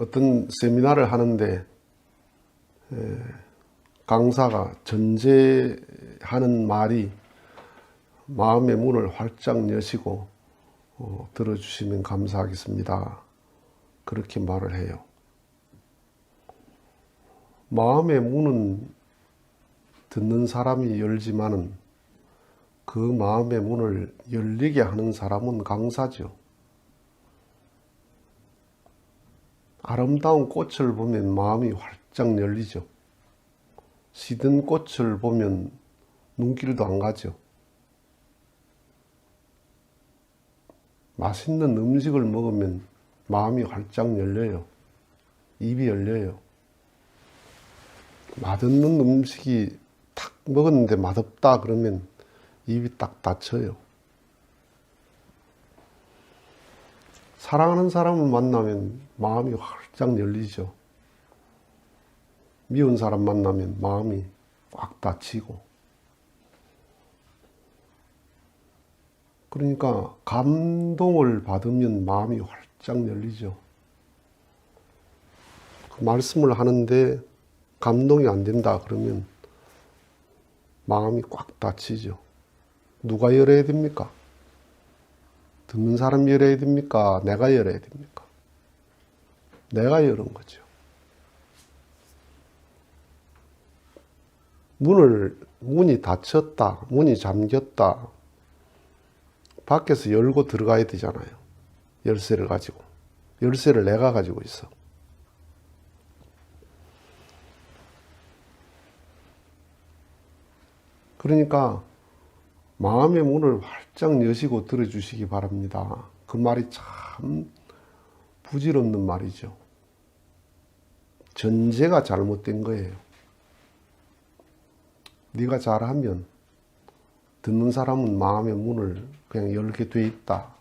어떤 세미나를 하는데 강사가 전제하는 말이 마음의 문을 활짝 여시고 들어주시면 감사하겠습니다. 그렇게 말을 해요. 마음의 문은 듣는 사람이 열지만은 그 마음의 문을 열리게 하는 사람은 강사죠. 아름다운 꽃을 보면 마음이 활짝 열리죠. 시든 꽃을 보면 눈길도 안 가죠. 맛있는 음식을 먹으면 마음이 활짝 열려요. 입이 열려요. 맛없는 음식이 탁 먹었는데 맛없다 그러면 입이 딱 닫혀요. 사랑하는 사람을 만나면 마음이 활짝 열리죠. 미운 사람 만나면 마음이 꽉 닫히고. 그러니까 감동을 받으면 마음이 활짝 열리죠. 그 말씀을 하는데 감동이 안 된다 그러면 마음이 꽉 닫히죠. 누가 열어야 됩니까? 듣는 사람이 열어야 됩니까? 내가 열어야 됩니까? 내가 여는 거죠. 문이 닫혔다, 문이 잠겼다. 밖에서 열고 들어가야 되잖아요. 열쇠를 가지고. 열쇠를 내가 가지고 있어. 그러니까 마음의 문을 활짝 여시고 들어주시기 바랍니다. 그 말이 참 부질없는 말이죠. 전제가 잘못된 거예요. 네가 잘하면 듣는 사람은 마음의 문을 그냥 열게 돼 있다.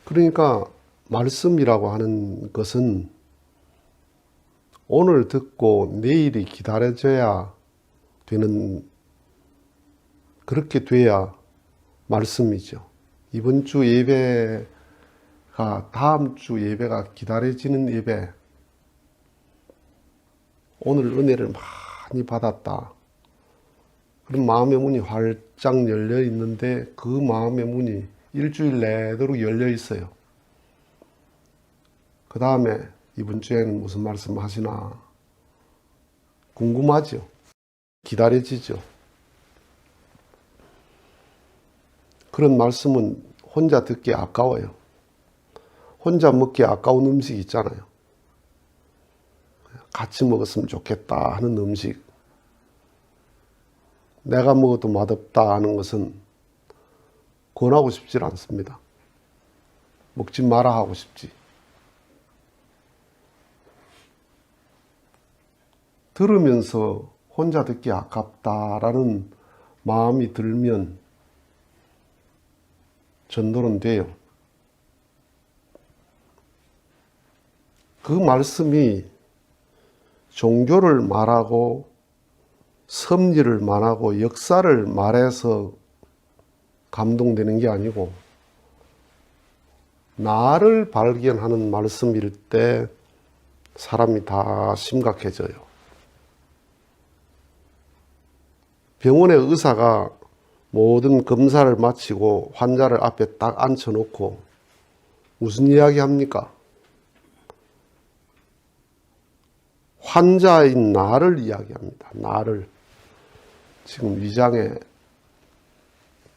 그러니까 말씀이라고 하는 것은 오늘 듣고 내일이 기다려져야 되는, 그렇게 돼야 말씀이죠. 이번 주 예배가 다음 주 예배가 기다려지는 예배. 오늘 은혜를 많이 받았다. 그럼 마음의 문이 활짝 열려 있는데 그 마음의 문이 일주일 내도록 열려 있어요. 그 다음에 이번 주에는 무슨 말씀 하시나 궁금하죠. 기다려지죠. 그런 말씀은 혼자 듣기 아까워요. 혼자 먹기 아까운 음식 있잖아요. 같이 먹었으면 좋겠다 하는 음식. 내가 먹어도 맛없다 하는 것은 권하고 싶지 않습니다. 먹지 마라 하고 싶지. 들으면서 혼자 듣기 아깝다라는 마음이 들면 전도는 돼요. 그 말씀이 종교를 말하고 섭리를 말하고 역사를 말해서 감동되는 게 아니고 나를 발견하는 말씀일 때 사람이 다 심각해져요. 병원의 의사가 모든 검사를 마치고 환자를 앞에 딱 앉혀놓고 무슨 이야기 합니까? 환자인 나를 이야기합니다. 나를. 지금 위장에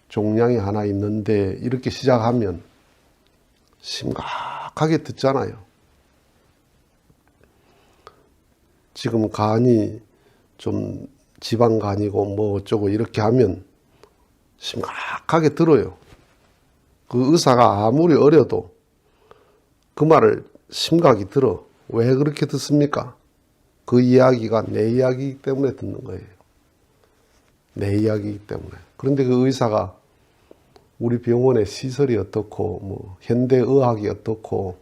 종양이 하나 있는데 이렇게 시작하면 심각하게 듣잖아요. 지금 간이 좀 지방간이고 뭐 어쩌고 이렇게 하면 심각하게 들어요. 그 의사가 아무리 어려도 그 말을 심각히 들어. 왜 그렇게 듣습니까? 그 이야기가 내 이야기이기 때문에 듣는 거예요. 내 이야기이기 때문에. 그런데 그 의사가 우리 병원의 시설이 어떻고 뭐 현대의학이 어떻고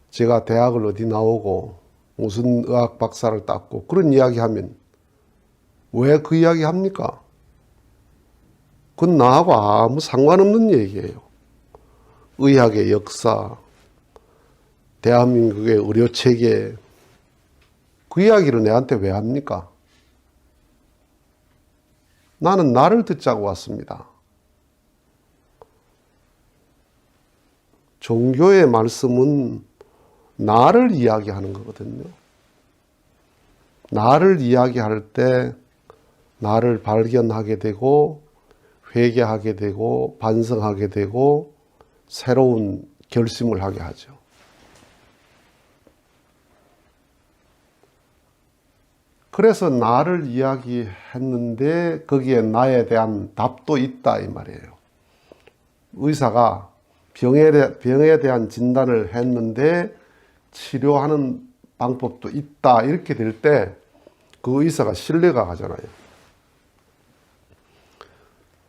제가 대학을 어디 나오고 무슨 의학 박사를 땄고 그런 이야기하면 왜 그 이야기 합니까? 그건 나하고 아무 상관없는 얘기예요. 의학의 역사, 대한민국의 의료체계, 그 이야기를 내한테 왜 합니까? 나는 나를 듣자고 왔습니다. 종교의 말씀은 나를 이야기하는 거거든요. 나를 이야기할 때 나를 발견하게 되고 회개하게 되고 반성하게 되고 새로운 결심을 하게 하죠. 그래서 나를 이야기했는데 거기에 나에 대한 답도 있다 이 말이에요. 의사가 병에 대한 진단을 했는데 치료하는 방법도 있다 이렇게 될 때 그 의사가 신뢰가 가잖아요.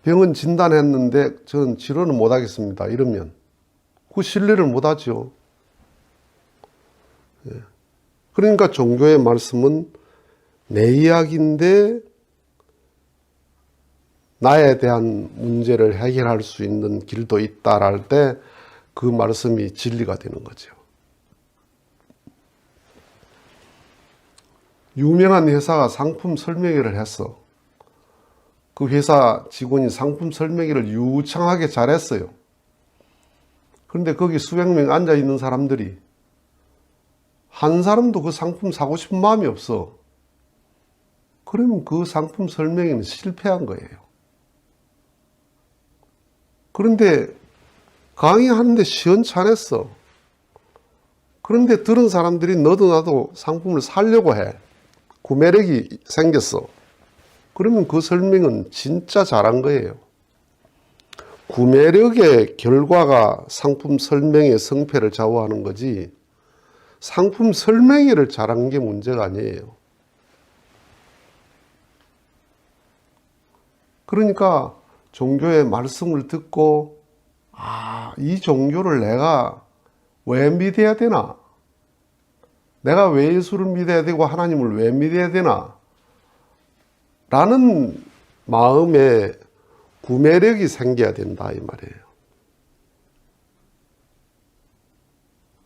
병은 진단했는데 저는 치료는 못하겠습니다 이러면 그 신뢰를 못하죠. 그러니까 종교의 말씀은 내 이야기인데 나에 대한 문제를 해결할 수 있는 길도 있다랄 때 그 말씀이 진리가 되는 거죠. 유명한 회사가 상품 설명회를 했어. 그 회사 직원이 상품 설명회를 유창하게 잘했어요. 그런데 거기 수백 명 앉아 있는 사람들이 한 사람도 그 상품 사고 싶은 마음이 없어. 그러면 그 상품 설명회는 실패한 거예요. 그런데 강의하는데 시원찮았어. 그런데 들은 사람들이 너도 나도 상품을 사려고 해. 구매력이 생겼어. 그러면 그 설명은 진짜 잘한 거예요. 구매력의 결과가 상품 설명의 성패를 좌우하는 거지 상품 설명회를 잘한 게 문제가 아니에요. 그러니까 종교의 말씀을 듣고 이 종교를 내가 왜 믿어야 되나? 내가 왜 예수를 믿어야 되고 하나님을 왜 믿어야 되나? 라는 마음에 구매력이 생겨야 된다 이 말이에요.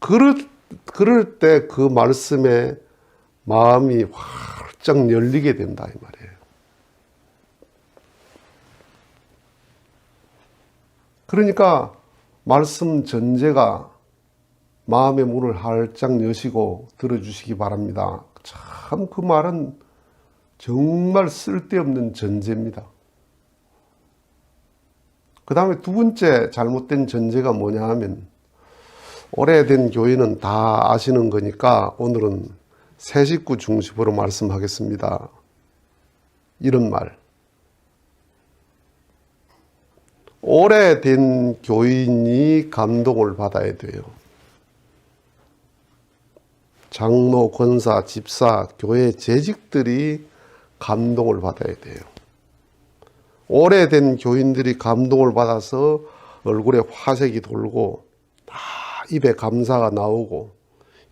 그럴 때 그 말씀에 마음이 활짝 열리게 된다 이 말이에요. 그러니까 말씀 전제가 마음의 문을 활짝 여시고 들어주시기 바랍니다. 참 그 말은 정말 쓸데없는 전제입니다. 그 다음에 두 번째 잘못된 전제가 뭐냐 하면 오래된 교인은 다 아시는 거니까 오늘은 새 식구 중심으로 말씀하겠습니다. 이런 말. 오래된 교인이 감동을 받아야 돼요. 장로, 권사, 집사, 교회 재직들이 감동을 받아야 돼요. 오래된 교인들이 감동을 받아서 얼굴에 화색이 돌고 입에 감사가 나오고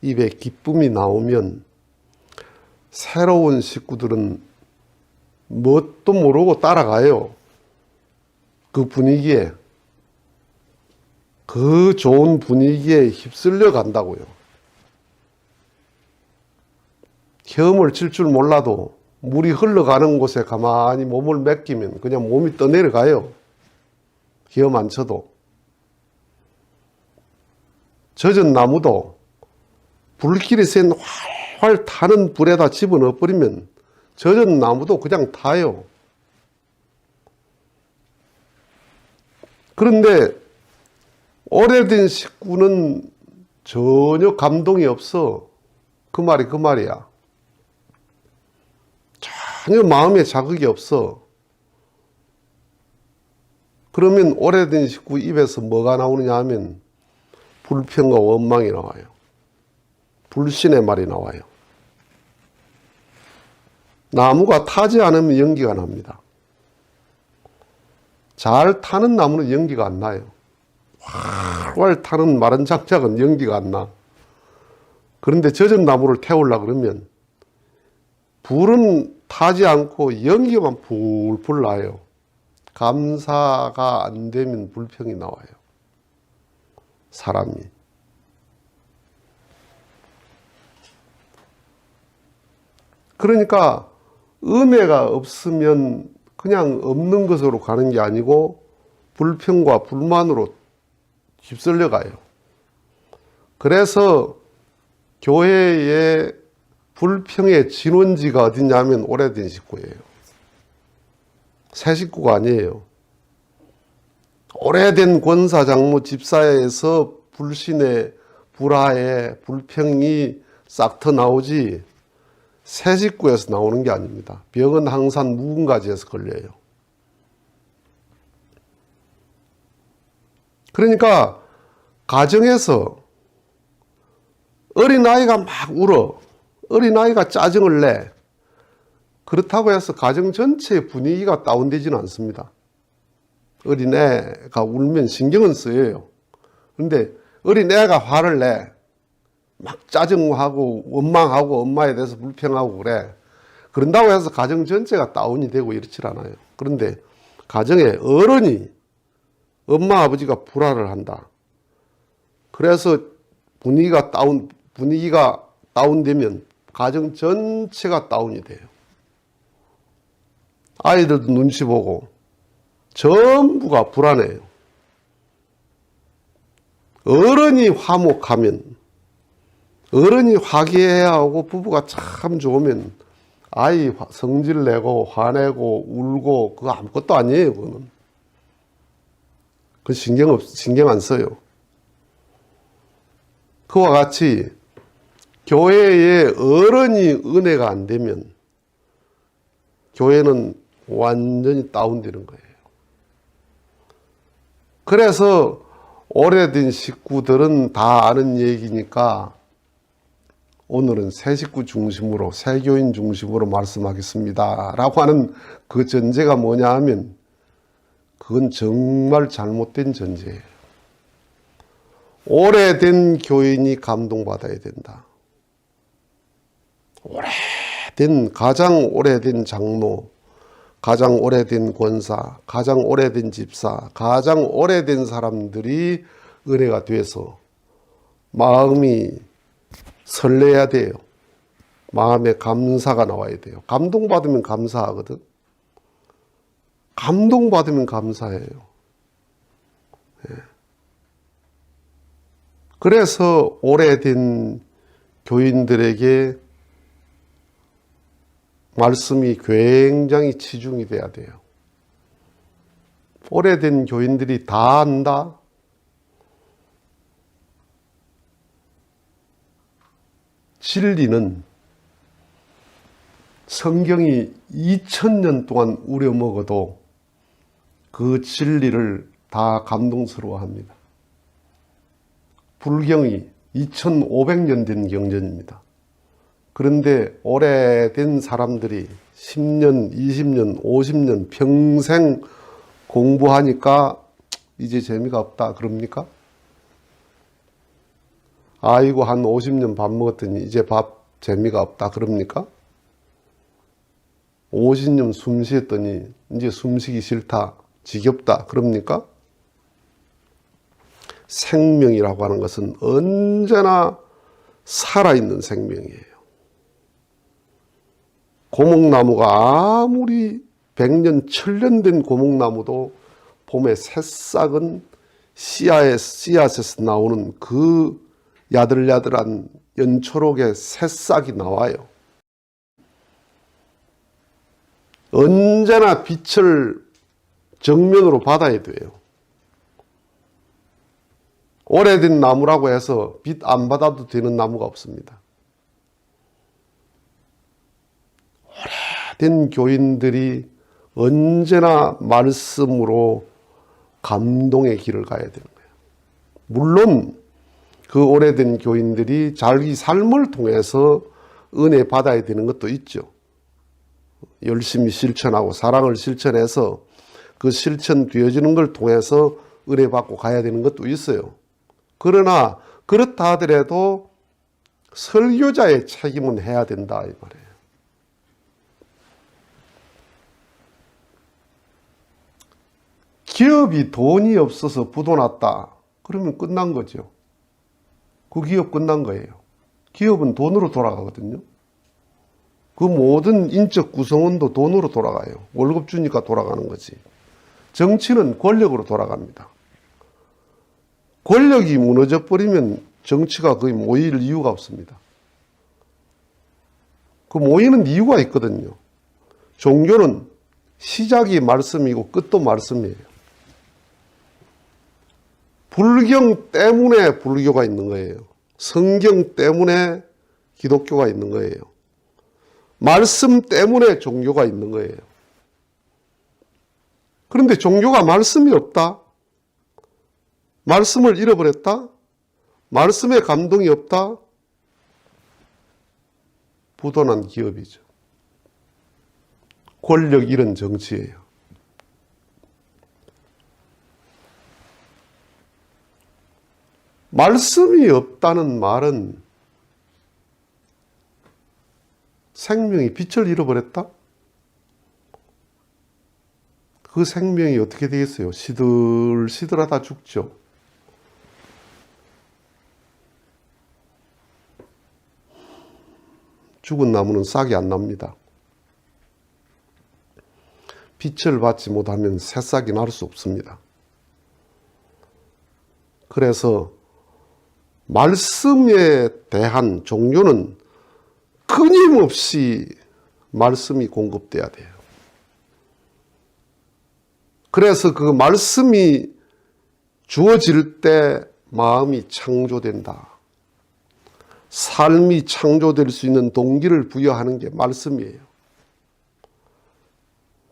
입에 기쁨이 나오면 새로운 식구들은 뭣도 모르고 따라가요. 그 분위기에, 그 좋은 분위기에 휩쓸려 간다고요. 헤엄을 칠 줄 몰라도 물이 흘러가는 곳에 가만히 몸을 맡기면 그냥 몸이 떠내려가요. 헤엄 안 쳐도. 젖은 나무도 불길이 센 활활 타는 불에다 집어넣어 버리면 젖은 나무도 그냥 타요. 그런데 오래된 식구는 전혀 감동이 없어. 그 말이 그 말이야. 전혀 마음에 자극이 없어. 그러면 오래된 식구 입에서 뭐가 나오느냐 하면 불평과 원망이 나와요. 불신의 말이 나와요. 나무가 타지 않으면 연기가 납니다. 잘 타는 나무는 연기가 안 나요. 활활 타는 마른 장작은 연기가 안 나. 그런데 젖은 나무를 태우려고 그러면 불은 타지 않고 연기만 풀풀 나요. 감사가 안 되면 불평이 나와요. 사람이. 그러니까 은혜가 없으면 그냥 없는 것으로 가는 게 아니고 불평과 불만으로 휩쓸려 가요. 그래서 교회의 불평의 진원지가 어디냐면 오래된 식구예요. 새 식구가 아니에요. 오래된 권사, 장로, 집사에서 불신의 불화의 불평이 싹 터 나오지 새 식구에서 나오는 게 아닙니다. 병은 항상 묵은 가지에서 걸려요. 그러니까 가정에서 어린아이가 막 울어. 어린아이가 짜증을 내. 그렇다고 해서 가정 전체의 분위기가 다운되지는 않습니다. 어린애가 울면 신경은 쓰여요. 그런데 어린애가 화를 내. 막 짜증하고 원망하고 엄마에 대해서 불평하고 그래. 그런다고 해서 가정 전체가 다운이 되고 이렇지 않아요. 그런데 가정에 어른이 엄마 아버지가 불화를 한다. 그래서 분위기가 다운되면 가정 전체가 다운이 돼요. 아이들도 눈치 보고 전부가 불안해요. 어른이 화목하면, 어른이 화기애애해야 하고 부부가 참 좋으면 아이 성질 내고 화내고 울고 그거 아무것도 아니에요. 그거는. 그 신경 안 써요. 그와 같이 교회에 어른이 은혜가 안 되면 교회는 완전히 다운되는 거예요. 그래서 오래된 식구들은 다 아는 얘기니까 오늘은 새 식구 중심으로, 새 교인 중심으로 말씀하겠습니다 라고 하는 그 전제가 뭐냐 하면 그건 정말 잘못된 전제예요. 오래된 교인이 감동받아야 된다. 가장 오래된 장로, 가장 오래된 권사, 가장 오래된 집사, 가장 오래된 사람들이 은혜가 돼서 마음이 설레야 돼요. 마음에 감사가 나와야 돼요. 감동받으면 감사하거든. 감동받으면 감사해요. 예. 그래서 오래된 교인들에게 말씀이 굉장히 치중이 돼야 돼요. 오래된 교인들이 다 안다? 진리는 성경이 2000년 동안 우려먹어도 그 진리를 다 감동스러워합니다. 불경이 2500년 된 경전입니다. 그런데 오래된 사람들이 10년, 20년, 50년 평생 공부하니까 이제 재미가 없다 그럽니까? 아이고 한 50년 밥 먹었더니 이제 밥 재미가 없다 그럽니까? 50년 숨 쉬었더니 이제 숨쉬기 싫다, 지겹다 그럽니까? 생명이라고 하는 것은 언제나 살아있는 생명이에요. 고목나무가 아무리 100년, 1000년 된 고목나무도 봄에 새싹은 씨앗에서 나오는 그 야들야들한 연초록의 새싹이 나와요. 언제나 빛을 정면으로 받아야 돼요. 오래된 나무라고 해서 빛 안 받아도 되는 나무가 없습니다. 오래된 교인들이 언제나 말씀으로 감동의 길을 가야 되는 거예요. 물론 그 오래된 교인들이 자기 삶을 통해서 은혜 받아야 되는 것도 있죠. 열심히 실천하고 사랑을 실천해서 그 실천되어지는 걸 통해서 은혜 받고 가야 되는 것도 있어요. 그러나 그렇다 하더라도 설교자의 책임은 해야 된다 이 말이에요. 기업이 돈이 없어서 부도났다. 그러면 끝난 거죠. 그 기업 끝난 거예요. 기업은 돈으로 돌아가거든요. 그 모든 인적 구성원도 돈으로 돌아가요. 월급 주니까 돌아가는 거지. 정치는 권력으로 돌아갑니다. 권력이 무너져 버리면 정치가 거의 모일 이유가 없습니다. 그 모이는 이유가 있거든요. 종교는 시작이 말씀이고 끝도 말씀이에요. 불경 때문에 불교가 있는 거예요. 성경 때문에 기독교가 있는 거예요. 말씀 때문에 종교가 있는 거예요. 그런데 종교가 말씀이 없다? 말씀을 잃어버렸다? 말씀에 감동이 없다? 부도난 기업이죠. 권력 잃은 정치예요. 말씀이 없다는 말은 생명이 빛을 잃어버렸다? 그 생명이 어떻게 되겠어요? 시들시들하다 죽죠. 죽은 나무는 싹이 안 납니다. 빛을 받지 못하면 새싹이 날 수 없습니다. 그래서 말씀에 대한 종교는 끊임없이 말씀이 공급돼야 돼요. 그래서 그 말씀이 주어질 때 마음이 창조된다. 삶이 창조될 수 있는 동기를 부여하는 게 말씀이에요.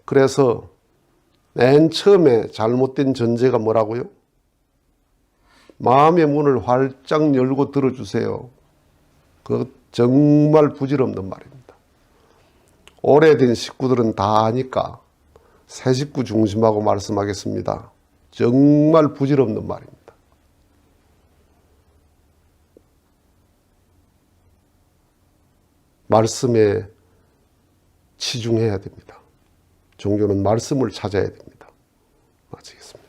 그래서 맨 처음에 잘못된 전제가 뭐라고요? 마음의 문을 활짝 열고 들어주세요. 그거 정말 부질없는 말입니다. 오래된 식구들은 다 아니까 새 식구 중심하고 말씀하겠습니다. 정말 부질없는 말입니다. 말씀에 치중해야 됩니다. 종교는 말씀을 찾아야 됩니다. 마치겠습니다.